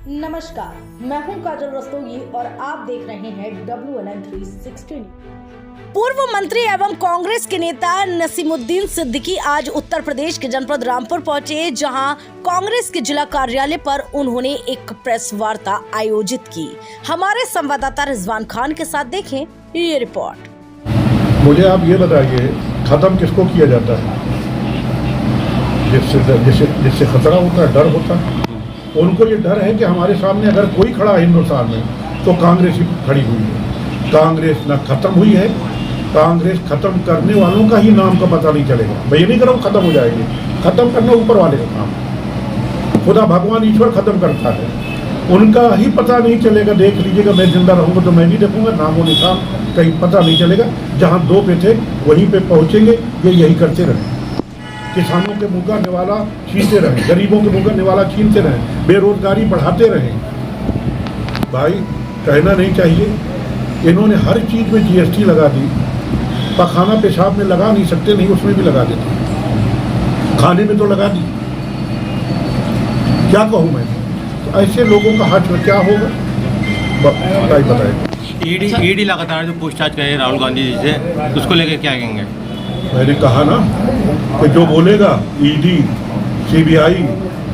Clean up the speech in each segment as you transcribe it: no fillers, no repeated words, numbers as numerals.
नमस्कार, मैं हूं काजल रस्तोगी और आप देख रहे हैं WNN 360। पूर्व मंत्री एवं कांग्रेस के नेता नसीमुद्दीन सिद्दीकी आज उत्तर प्रदेश के जनपद रामपुर पहुंचे, जहां कांग्रेस के जिला कार्यालय पर उन्होंने एक प्रेस वार्ता आयोजित की। हमारे संवाददाता रिजवान खान के साथ देखें ये रिपोर्ट। मुझे आप ये बताइए, खत्म किसको किया जाता है? जिससे खतरा होता है, डर होता है। उनको ये डर है कि हमारे सामने अगर कोई खड़ा है हिंदुस्तान में तो कांग्रेस ही खड़ी हुई है। कांग्रेस न खत्म हुई है, कांग्रेस खत्म करने वालों का ही नाम का पता नहीं चलेगा। मैं ये नहीं कर रहा हूँ खत्म हो जाएगी, खत्म करना ऊपर वाले का काम। खुदा भगवान ईश्वर खत्म करता है, उनका ही पता नहीं चलेगा। देख लीजिएगा, मैं जिंदा रहूँगा तो मैं भी देखूंगा, नामो निशान कहीं पता नहीं चलेगा। जहाँ दो पे थे वहीं पे पहुँचेंगे। ये यही करते रहे, किसानों के मुँह का निवाला छीनते रहे, गरीबों के मुँह का निवाला छीनते रहे, बेरोजगारी बढ़ाते रहे। भाई कहना नहीं चाहिए, इन्होंने हर चीज़ में GST लगा दी। पखाना पेशाब में लगा नहीं सकते, नहीं उसमें भी लगा देते, खाने में तो लगा दी। क्या कहूँ मैं? तो ऐसे लोगों का हाथ में क्या होगा बताएगा। ईडी लगातार जो पूछताछ कर रही है राहुल गांधी जी से, उसको लेकर क्या कहेंगे? मैंने कहा ना कि जो बोलेगा ED, CBI,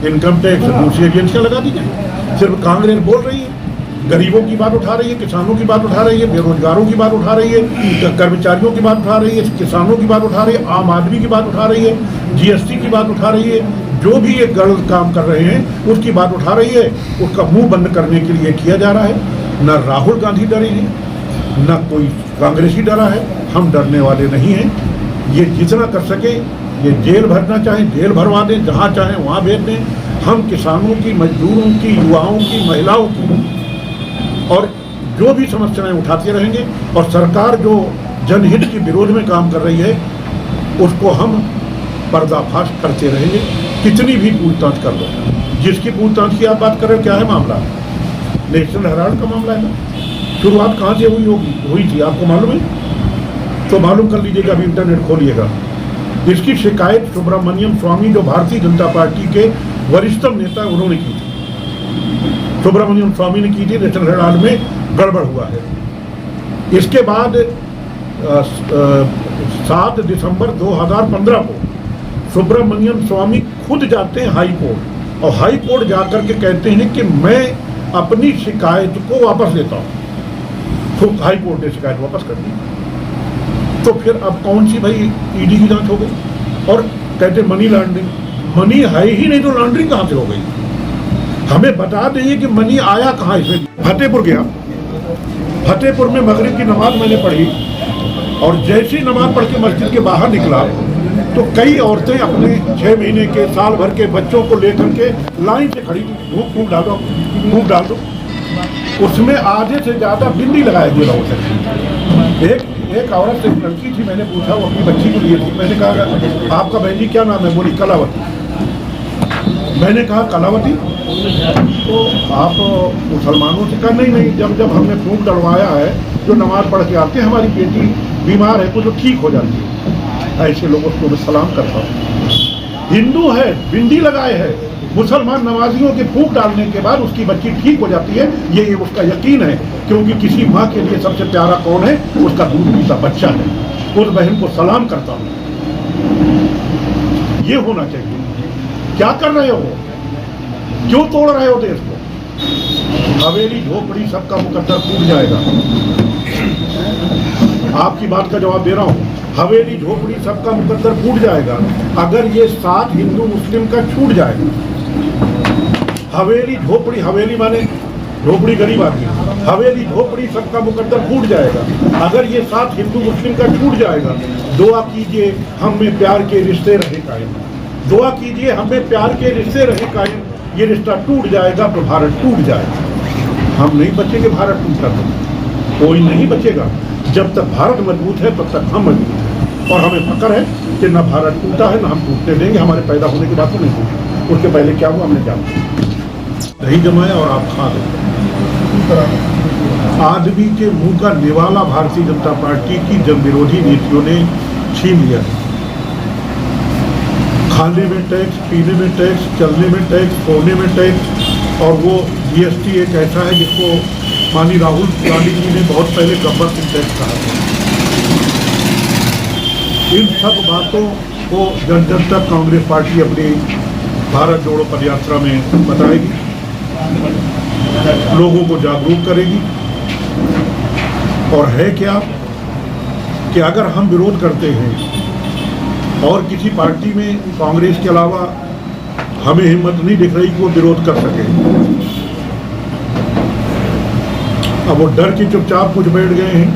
इनकम टैक्स, दूसरी एजेंसियाँ लगा दीजिए। सिर्फ कांग्रेस बोल रही है, गरीबों की बात उठा रही है, किसानों की बात उठा रही है, बेरोजगारों की बात उठा रही है, कर्मचारियों की बात उठा रही है, किसानों की बात उठा रही है, आम आदमी की बात उठा रही है, GST की बात उठा रही है। जो भी ये गलत काम कर रहे हैं उसकी बात उठा रही है। उसका मुंह बंद करने के लिए किया जा रहा है। न राहुल गांधी डरे हैं, न कोई कांग्रेसी डरा है। हम डरने वाले नहीं हैं। ये जितना कर सके, ये जेल भरना चाहें जेल भरवा दें, जहाँ चाहें वहाँ भेज दें। हम किसानों की, मजदूरों की, युवाओं की, महिलाओं की और जो भी समस्याएं उठाते रहेंगे। और सरकार जो जनहित के विरोध में काम कर रही है उसको हम पर्दाफाश करते रहेंगे। कितनी भी पूछताछ कर लो, जिसकी पूछताछ की आप बात कर रहे हो, क्या है मामला? नेशनल हेराल्ड का मामला है ना। शुरुआत कहाँ से हुई थी आपको मालूम है? तो मालूम कर लीजिएगा, अभी इंटरनेट खोलिएगा। इसकी शिकायत सुब्रमण्यम स्वामी, जो भारतीय जनता पार्टी के वरिष्ठतम नेता, उन्होंने की थी। सुब्रमण्यम स्वामी ने की थी, नेशनल हेराल्ड में गड़बड़ हुआ है। इसके बाद 7 दिसंबर 2015 को सुब्रमण्यम स्वामी खुद जाते हैं हाई कोर्ट, और हाई कोर्ट जाकर के कहते हैं कि मैं अपनी शिकायत को वापस लेता हूँ। तो हाई कोर्ट ने शिकायत वापस कर दी। तो फिर अब कौन सी भाई ED की जांच हो गई? और कहते मनी लॉन्ड्रिंग, मनी है ही नहीं तो लॉन्ड्रिंग कहाँ से हो गई? हमें बता दीजिए कि मनी आया कहाँ इसमें। फतेहपुर गया, फतेहपुर में मगरिब की नमाज मैंने पढ़ी, और जैसी नमाज पढ़ के मस्जिद के बाहर निकला तो कई औरतें अपने 6 महीने के, साल भर के बच्चों को लेकर के लाइन से खड़ी थी। फूक डाल दो, फूक डाल दो। उसमें आधे से ज़्यादा बिंदी लगाए हुए लोग थे। एक औरत से लड़की थी, मैंने पूछा, वो अपनी बच्ची को लिए थी। मैंने कहा आपका बहन जी क्या नाम है? बोली कलावती। मैंने कहा कलावती, तो आप मुसलमानों से कहा नहीं, जब हमने फूंक डलवाया है, जो नमाज पढ़ के आते हैं, हमारी बेटी बीमार है तो ठीक हो जाती है। ऐसे लोगों को मैं सलाम करता हूँ। हिंदू है, बिंदी लगाए है, मुसलमान नमाजियों के फूंक डालने के बाद उसकी बच्ची ठीक हो जाती है, ये उसका यकीन है। क्योंकि किसी माँ के लिए सबसे प्यारा कौन है? उसका दूध पीता बच्चा है। उस बहन को सलाम करता हूँ। ये होना चाहिए। क्या कर रहे हो? क्यों तोड़ रहे हो देश को? हवेली झोपड़ी सबका मुकद्दर टूट जाएगा। आपकी बात का जवाब दे रहा हूँ। हवेली झोपड़ी सबका मुकद्दर फूट जाएगा अगर ये साथ हिंदू मुस्लिम का छूट जाएगा। हवेली झोपड़ी, हवेली माने झोपड़ी गरीब आदमी, हवेली झोपड़ी सबका मुकद्दर फूट जाएगा अगर ये साथ हिंदू मुस्लिम का छूट जाएगा। दुआ कीजिए हम में प्यार के रिश्ते रहे कायम। दुआ कीजिए हम में प्यार के रिश्ते रहे कायम। ये रिश्ता टूट जाएगा तो भारत टूट जाएगा। हम नहीं बचेंगे भारत टूटकर, कोई नहीं बचेगा। जब तक भारत मजबूत है तब तक हम मजबूत हैं। और हमें फक्र है कि न भारत टूटा है, न हम टूटने देंगे। हमारे पैदा होने की बात तो नहीं टूटी, उसके पहले क्या हुआ हमने जाना। दही जमाया और आप खा गए। आदमी के मुंह का निवाला भारतीय जनता पार्टी की जन विरोधी नीतियों ने छीन लिया है। खाने में टैक्स, पीने में टैक्स, चलने में टैक्स, सोने में टैक्स, और वो GST एक ऐसा है जिसको माननीय राहुल गांधी जी ने बहुत पहले गब्बर सिंह टैक्स कहा था। इन सब बातों को जन जन तक कांग्रेस पार्टी अपनी भारत जोड़ो पदयात्रा में बताएगी, लोगों को जागरूक करेगी। और है क्या कि अगर हम विरोध करते हैं और किसी पार्टी में कांग्रेस के अलावा हमें हिम्मत नहीं दिख रही कि वो विरोध कर सके, अब वो डर के चुपचाप कुछ बैठ गए हैं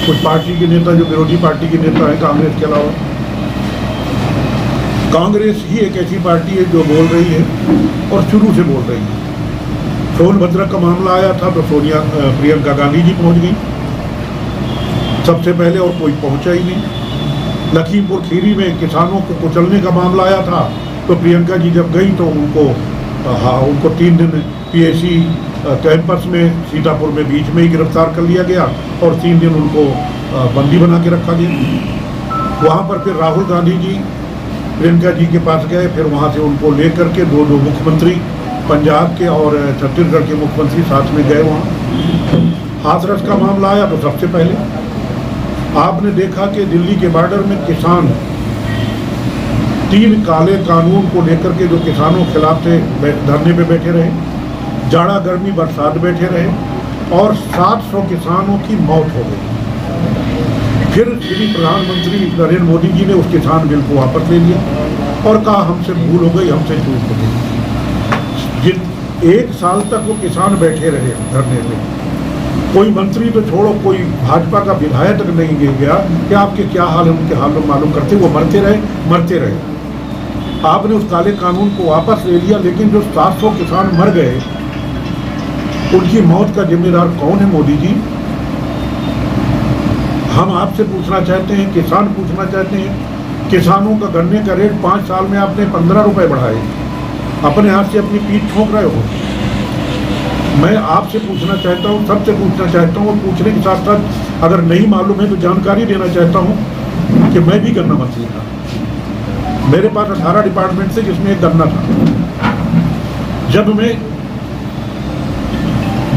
कुछ पार्टी के नेता, जो विरोधी पार्टी के नेता है कांग्रेस के अलावा। कांग्रेस ही एक ऐसी पार्टी है जो बोल रही है और शुरू से बोल रही है। सोनभद्र का मामला आया था तो प्रियंका गांधी जी पहुंच गई सबसे पहले, और कोई पहुंचा ही नहीं। लखीमपुर खीरी में किसानों को कुचलने का मामला आया था तो प्रियंका जी जब गई तो उनको 3 दिन PAC कैंपस में सीतापुर में बीच में ही गिरफ्तार कर लिया गया और 3 दिन उनको बंदी बना के रखा गया। वहाँ पर फिर राहुल गांधी जी प्रियंका जी के पास गए, फिर वहाँ से उनको लेकर के दो मुख्यमंत्री पंजाब के और छत्तीसगढ़ के मुख्यमंत्री साथ में गए। वहाँ हाथरस का मामला आया तो सबसे पहले आपने देखा कि दिल्ली के बॉर्डर में किसान 3 काले कानून को लेकर के जो किसानों के खिलाफ थे धरने पे बैठे रहे, जाड़ा गर्मी बरसात बैठे रहे और 700 किसानों की मौत हो गई। फिर श्री प्रधानमंत्री नरेंद्र मोदी जी ने उस किसान बिल को वापस ले लिया और कहा हमसे भूल हो गई, हमसे चूक हो गई। 1 साल तक वो किसान बैठे रहे धरने पे, कोई मंत्री तो छोड़ो, कोई भाजपा का विधायक तक नहीं गया कि आपके क्या हाल है, उनके हाल में मालूम करते, वो मरते रहे। आपने उस काले कानून को वापस ले लिया, लेकिन जो 700 किसान मर गए उनकी मौत का जिम्मेदार कौन है? मोदी जी। हम आपसे पूछना चाहते हैं, किसान पूछना चाहते हैं, किसानों का गन्ने का रेट 5 साल में आपने 15 रुपए बढ़ाए, अपने हाथ से अपनी पीठ ठोक रहे हो। मैं आपसे पूछना चाहता हूँ, सबसे पूछना चाहता हूँ, और पूछने के साथ साथ अगर नहीं मालूम है तो जानकारी देना चाहता हूँ कि मैं भी गन्ना मंत्री था। मेरे पास 18 डिपार्टमेंट से जिसमें एक गन्ना था। जब मैं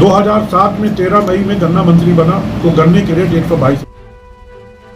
2007 में 13 मई में गन्ना मंत्री बना तो गन्ने के रेट 122